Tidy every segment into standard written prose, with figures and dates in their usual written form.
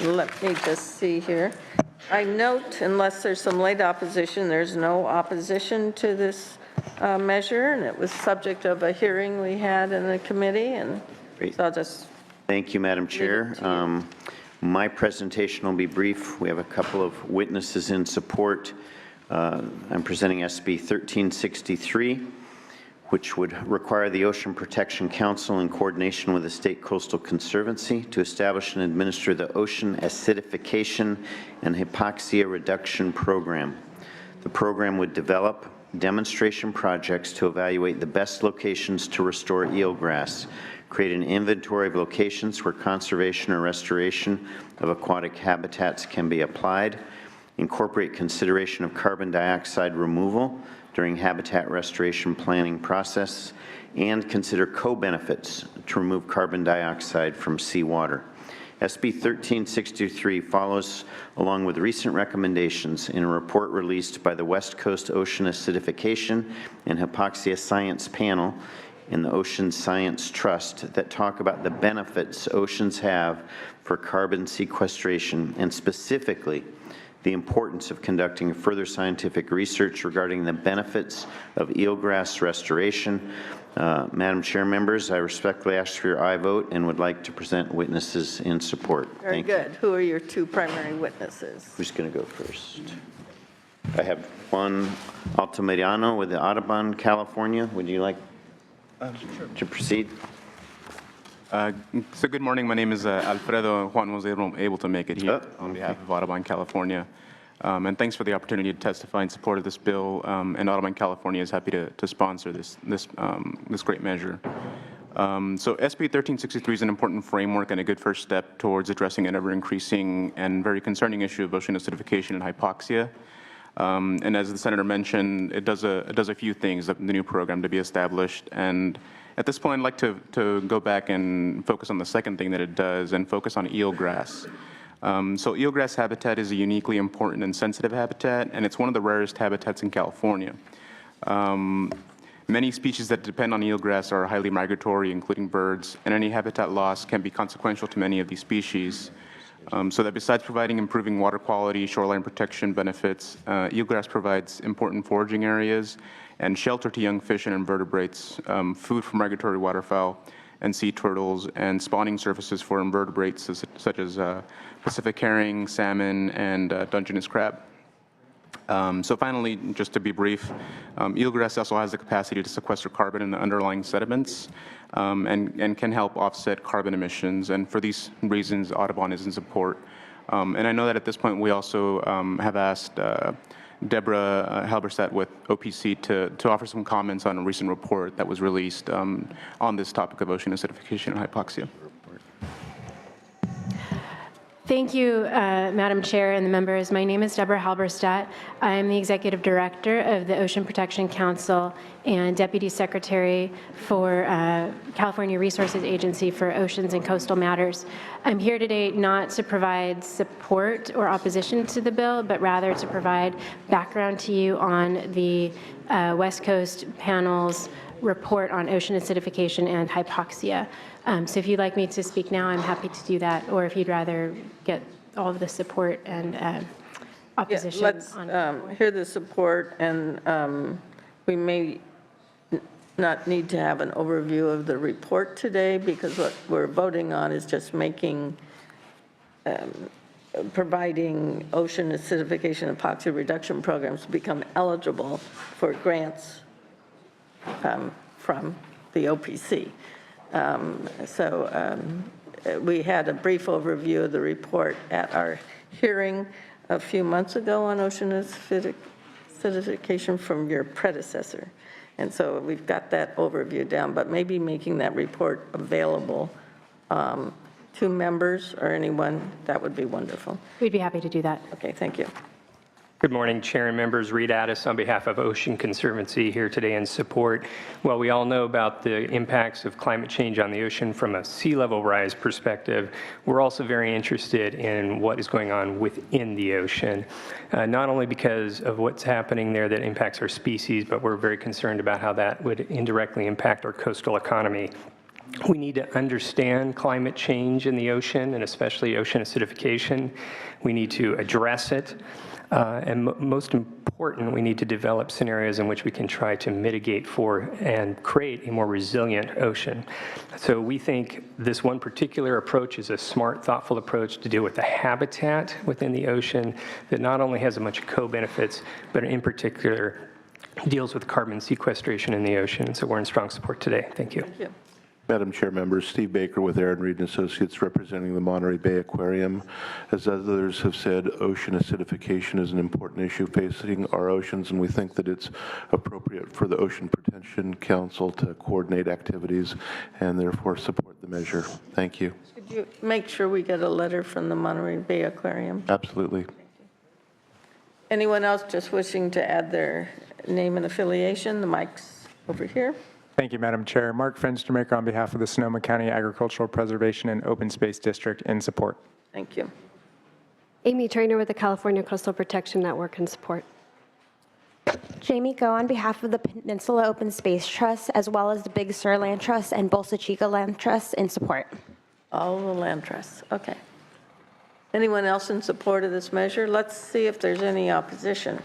let me just see here. I note, unless there's some late opposition, there's no opposition to this measure, and it was subject of a hearing we had in the committee, and Great. so I'll just. Thank you, Madam Chair. My presentation will be brief. We have a couple of witnesses in support. I'm presenting SB 1363, which would require the Ocean Protection Council in coordination with the State Coastal Conservancy to establish and administer the Ocean Acidification and Hypoxia Reduction Program. The program would develop demonstration projects to evaluate the best locations to restore eelgrass, create an inventory of locations where conservation or restoration of aquatic habitats can be applied, incorporate consideration of carbon dioxide removal during habitat restoration planning process, and consider co-benefits to remove carbon dioxide from seawater. SB 1363 follows along with recent recommendations in a report released by the West Coast Ocean Acidification and Hypoxia Science Panel in the Ocean Science Trust that talk about the benefits oceans have for carbon sequestration, and specifically the importance of conducting further scientific research regarding the benefits of eelgrass restoration. Madam Chair, members, I respectfully ask for your aye vote and would like to present witnesses in support. Very good. Who are your two primary witnesses? Who's going to go first? I have Juan Altamirano with the Audubon, California. Would you like to proceed? So good morning. My name is Alfredo. Juan was able to make it here on behalf of Audubon, California. And thanks for the opportunity to testify in support of this bill. And Audubon, California is happy to sponsor this great measure. So SB 1363 is an important framework and a good first step towards addressing an ever-increasing and very concerning issue of ocean acidification and hypoxia. And as the Senator mentioned, it does a few things, the new program to be established. And at this point, I'd like to go back and focus on the second thing that it does and focus on eelgrass. So eelgrass habitat is a uniquely important and sensitive habitat, and it's one of the rarest habitats in California. Many species that depend on eelgrass are highly migratory, including birds, and any habitat loss can be consequential to many of these species. So that besides providing improving water quality, shoreline protection benefits, eelgrass provides important foraging areas and shelter to young fish and invertebrates, food for migratory waterfowl and sea turtles, and spawning surfaces for invertebrates such as Pacific herring, salmon, and Dungeness crab. So finally, just to be brief, eelgrass also has the capacity to sequester carbon in the underlying sediments and can help offset carbon emissions. And for these reasons, Audubon is in support. And I know that at this point we also have asked Deborah Halberstadt with OPC to offer some comments on a recent report that was released on this topic of ocean acidification and hypoxia. Thank you, Madam Chair and the members. My name is Deborah Halberstadt. I am the Executive Director of the Ocean Protection Council and Deputy Secretary for California Resources Agency for Oceans and Coastal Matters. I'm here today not to provide support or opposition to the bill, but rather to provide background to you on the West Coast panel's report on ocean acidification and hypoxia. So if you'd like me to speak now, I'm happy to do that, or if you'd rather get all of the support and opposition. Yeah, let's hear the support, and we may not need to have an overview of the report today, because what we're voting on is just making, providing ocean acidification and hypoxia reduction programs to become eligible for grants from the OPC. We had a brief overview of the report at our hearing a few months ago on ocean acidification from your predecessor. And so we've got that overview down, but maybe making that report available to members or anyone, that would be wonderful. We'd be happy to do that. Okay, thank you. Good morning, Chair and members. Reed Addis on behalf of Ocean Conservancy here today in support. Well, we all know about the impacts of climate change on the ocean from a sea level rise perspective. We're also very interested in what is going on within the ocean, not only because of what's happening there that impacts our species, but we're very concerned about how that would indirectly impact our coastal economy. We need to understand climate change in the ocean, and especially ocean acidification. We need to address it. And most important, we need to develop scenarios in which we can try to mitigate for and create a more resilient ocean. So we think this one particular approach is a smart, thoughtful approach to deal with the habitat within the ocean that not only has a bunch of co-benefits, but in particular deals with carbon sequestration in the ocean. So we're in strong support today. Thank you. Thank you. Madam Chair, members, Steve Baker with Aaron Reed and Associates representing the Monterey Bay Aquarium. As others have said, ocean acidification is an important issue facing our oceans, and we think that it's appropriate for the Ocean Protection Council to coordinate activities and therefore support the measure. Thank you. Could you make sure we get a letter from the Monterey Bay Aquarium? Absolutely. Anyone else just wishing to add their name and affiliation? The mic's over here. Thank you, Madam Chair. Mark Fenstermaker on behalf of the Sonoma County Agricultural Preservation and Open Space District in support. Thank you. Amy Trainer with the California Coastal Protection Network in support. Jamie Go on behalf of the Peninsula Open Space Trust, as well as the Big Sur Land Trust and Bolsa Chica Land Trust in support. All the land trusts, okay. Anyone else in support of this measure? Let's see if there's any opposition.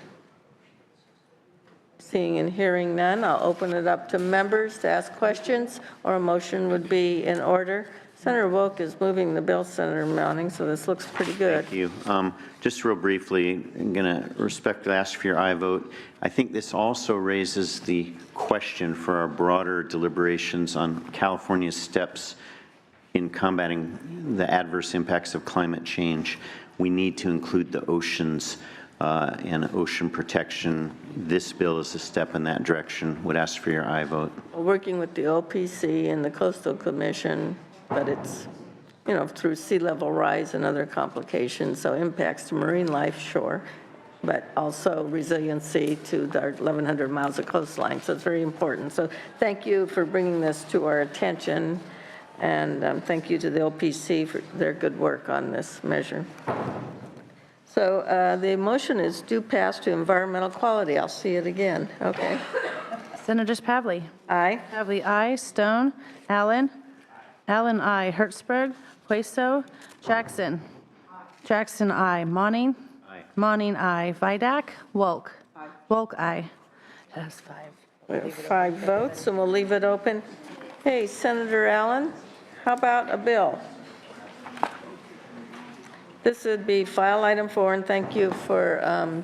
Seeing and hearing none, I'll open it up to members to ask questions, or a motion would be in order. Senator Wilk is moving the bill, Senator Mounting, so this looks pretty good. Thank you. Just real briefly, I'm going to respectfully ask for your aye vote. I think this also raises the question for our broader deliberations on California's steps in combating the adverse impacts of climate change. We need to include the oceans and ocean protection. This bill is a step in that direction. Would ask for your aye vote. Working with the OPC and the Coastal Commission, but it's, you know, through sea level rise and other complications, so impacts to marine life, sure, but also resiliency to our 1,100 miles of coastline, so it's very important. So thank you for bringing this to our attention, and thank you to the OPC for their good work on this measure. So the motion is due pass to environmental quality. I'll see it again. Okay. Senators Pavley. Aye. Pavley, aye. Stone. Allen. Allen, aye. Hertzberg. Hueso. Jackson. Jackson, aye. Monning. Aye. Monning, aye. Vidak. Wolk. Wolk, aye. That's 5. We have 5 votes, and we'll leave it open. Hey, Senator Allen, how about a bill? This would be file item 4, and thank you for